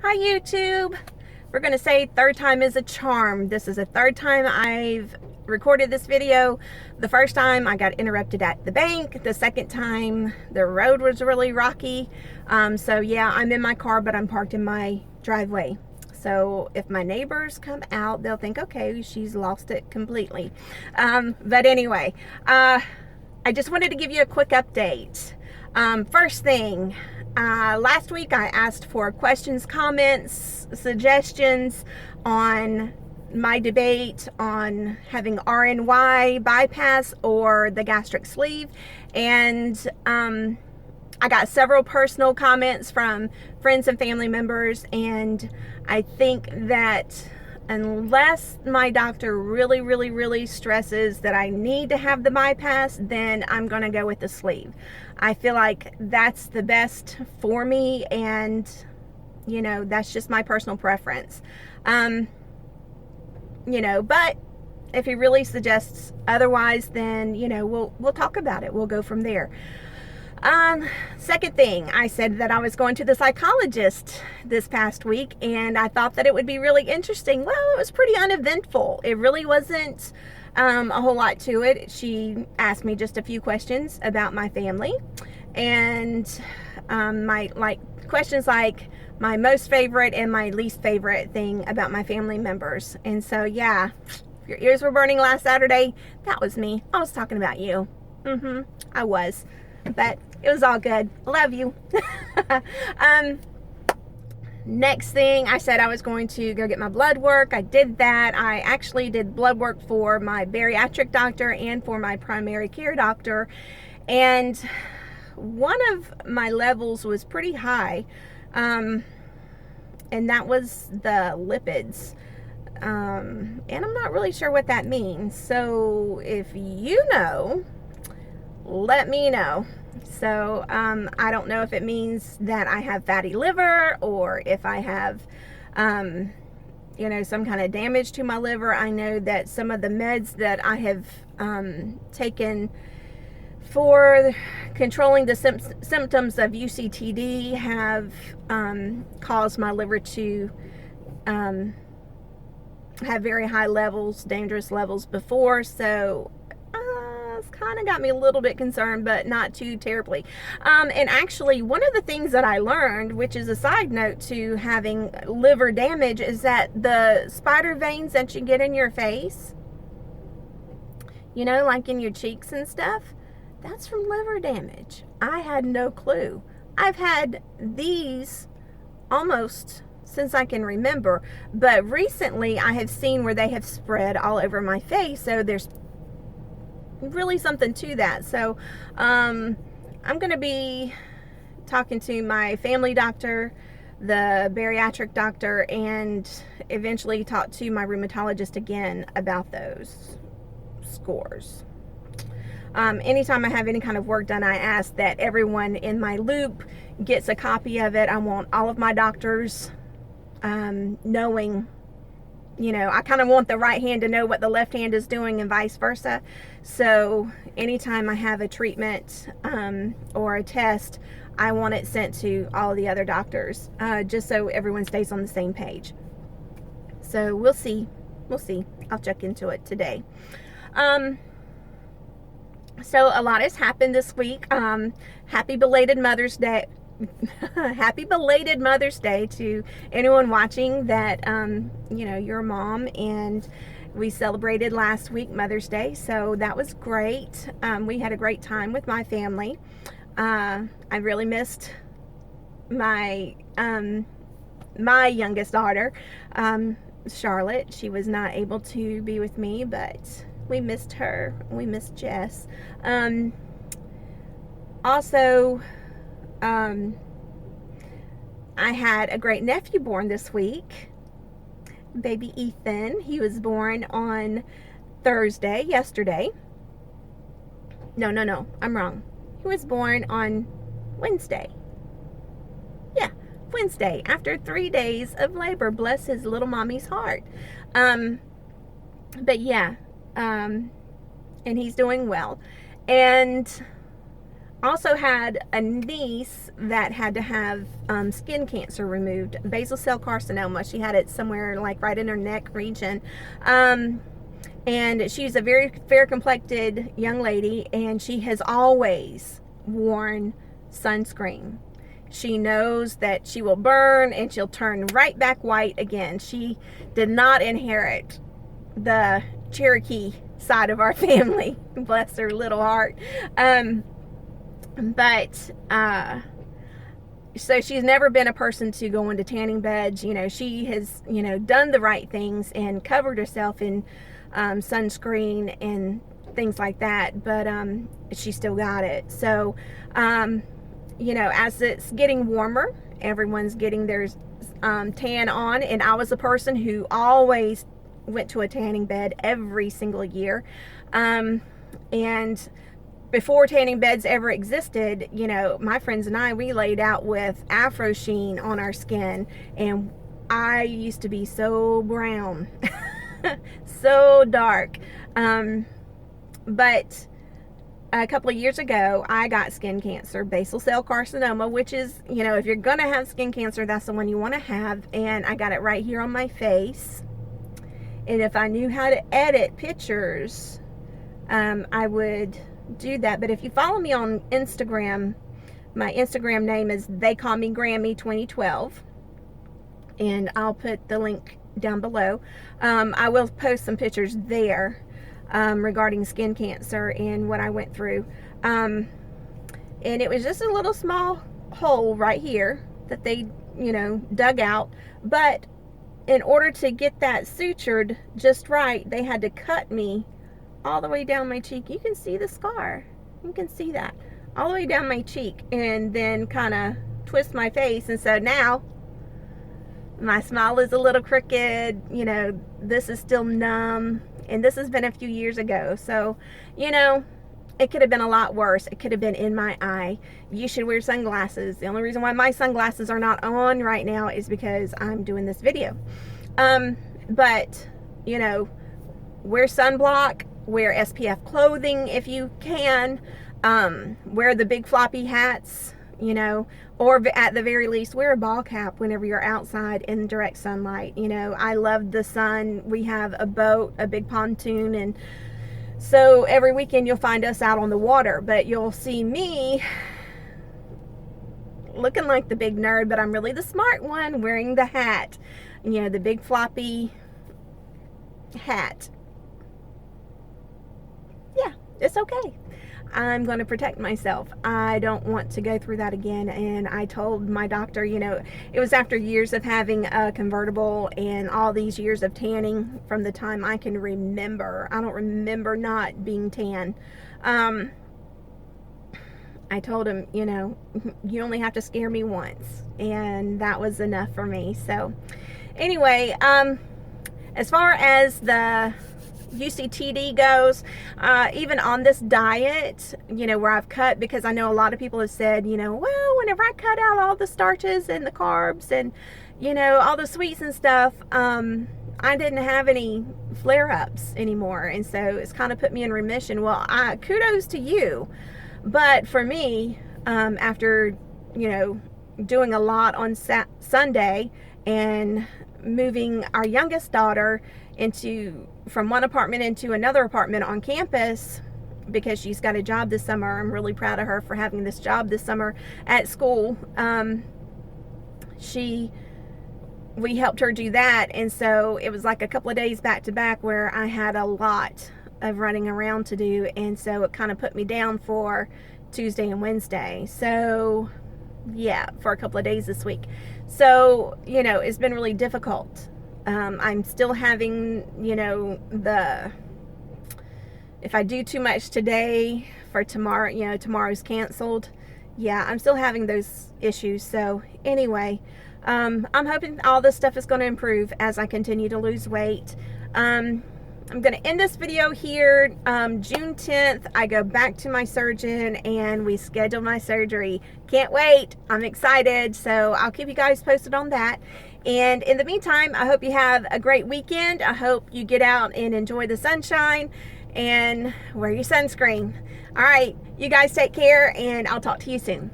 Hi YouTube. We're gonna say third time is a charm. This is the third time I've recorded this video. The first time I got interrupted at the bank. The second time the road was really rocky. So yeah, I'm in my car, but I'm parked in my driveway. So if my neighbors come out, they'll think, okay, she's lost it completely. But anyway, I just wanted to give you a quick update. First thing, last week I asked for questions, comments, suggestions on my debate on having RNY bypass or the gastric sleeve, and I got several personal comments from friends and family members, and I think that unless my doctor really stresses that I need to have the bypass, then I'm going to go with the sleeve. I feel like that's the best for me, and you know, that's just my personal preference. You know, but if he really suggests otherwise, then you know, we'll talk about it. We'll go from there. Second thing, I said that I was going to the psychologist this past week, and I thought that it would be really interesting. Well, it was pretty uneventful. It really wasn't a whole lot to it. She asked me just a few questions about my family, and my questions like my most favorite and my least favorite thing about my family members. And so yeah, if your ears were burning last Saturday, that was me. I was talking about you. I was. But it was all good. Love you. Next thing, I said I was going to go get my blood work. I did that. I actually did blood work for my bariatric doctor and for my primary care doctor. And one of my levels was pretty high. And that was the lipids. And I'm not really sure what that means. So if you know, let me know. So I don't know if it means that I have fatty liver, or if I have you know, some kind of damage to my liver. I know that some of the meds that I have taken for controlling the symptoms of UCTD have caused my liver to have very high levels, dangerous levels before. So it's kind of got me a little bit concerned, but not too terribly. And actually, one of the things that I learned, which is a side note to having liver damage, is that the spider veins that you get in your face, you know, like in your cheeks and stuff, that's from liver damage. I had no clue. I've had these almost since I can remember, but recently I have seen where they have spread all over my face. So there's really something to that. So I'm going to be talking to my family doctor, the bariatric doctor, and eventually talk to my rheumatologist again about those scores. Anytime I have any kind of work done, I ask that everyone in my loop gets a copy of it. I want all of my doctors knowing, you know, I kind of want the right hand to know what the left hand is doing, and vice versa. So anytime I have a treatment or a test, I want it sent to all the other doctors, just so everyone stays on the same page. So we'll see. I'll check into it today. So a lot has happened this week. Happy belated Mother's Day. Happy belated Mother's Day to anyone watching that, you know, you're a mom, and we celebrated last week Mother's Day, so that was great. We had a great time with my family. I really missed my my youngest daughter, Charlotte. She was not able to be with me, but we missed her. We missed Jess. Also, I had a great nephew born this week, baby Ethan. He was born on Thursday, yesterday. No, I'm wrong. He was born on Wednesday. Yeah, Wednesday, after 3 days of labor. Bless his little mommy's heart. But yeah, and he's doing well. And also had a niece that had to have skin cancer removed, basal cell carcinoma. She had it somewhere like right in her neck region. And she's a very fair complected young lady, and she has always worn sunscreen. She knows that she will burn and she'll turn right back white again. She did not inherit the Cherokee side of our family. Bless her little heart. So she's never been a person to go into tanning beds. You know, she has, you know, done the right things and covered herself in sunscreen and things like that, but she still got it. So you know, as it's getting warmer, everyone's getting their tan on, and I was a person who always went to a tanning bed every single year. And before tanning beds ever existed, you know, my friends and I, we laid out with Afro Sheen on our skin, and I used to be so brown, so dark. But a couple of years ago, I got skin cancer, basal cell carcinoma, which is, you know, if you're gonna have skin cancer, that's the one you want to have. And I got it right here on my face. And if I knew how to edit pictures, I would do that. But if you follow me on Instagram, my Instagram name is They Call Me Grammy 2012, and I'll put the link down below. I will post some pictures there regarding skin cancer and what I went through. And it was just a little small hole right here that they, you know, dug out. But in order to get that sutured just right, they had to cut me all the way down my cheek. You can see the scar. You can see that all the way down my cheek, and then kind of twist my face. And so now my smile is a little crooked. You know, this is still numb. And this has been a few years ago. So, you know, it could have been a lot worse. It could have been in my eye. You should wear sunglasses. The only reason why my sunglasses are not on right now is because I'm doing this video. But, you know, wear sunblock, wear SPF clothing if you can, wear the big floppy hats, you know, or at the very least, wear a ball cap whenever you're outside in direct sunlight. You know, I love the sun. We have a boat, a big pontoon, and so every weekend you'll find us out on the water, but you'll see me looking like the big nerd, but I'm really the smart one wearing the hat, you know, the big floppy hat. Yeah, it's okay. I'm going to protect myself. I don't want to go through that again. And I told my doctor, you know, it was after years of having a convertible and all these years of tanning from the time I can remember. I don't remember not being tan. I told him, you know, you only have to scare me once, and that was enough for me. So anyway, as far as the UCTD goes, even on this diet, you know, where I've cut, because I know a lot of people have said, you know, well, whenever I cut out all the starches and the carbs and, you know, all the sweets and stuff, I didn't have any flare-ups anymore, and so it's kind of put me in remission. Well, kudos to you, but for me, after, you know, doing a lot on Sunday and moving our youngest daughter from one apartment into another apartment on campus, because she's got a job this summer. I'm really proud of her for having this job this summer at school. We helped her do that, and so it was like a couple of days back to back where I had a lot of running around to do, and so it kind of put me down for Tuesday and Wednesday. So yeah, for a couple of days this week. So, you know, it's been really difficult. I'm still having, you know, if I do too much today for tomorrow, you know, tomorrow's canceled. Yeah, I'm still having those issues. So anyway, I'm hoping all this stuff is going to improve as I continue to lose weight. I'm going to end this video here. June 10th, I go back to my surgeon and we schedule my surgery. Can't wait. I'm excited. So I'll keep you guys posted on that. And in the meantime, I hope you have a great weekend. I hope you get out and enjoy the sunshine. and wear your sunscreen. All right, you guys take care, and I'll talk to you soon.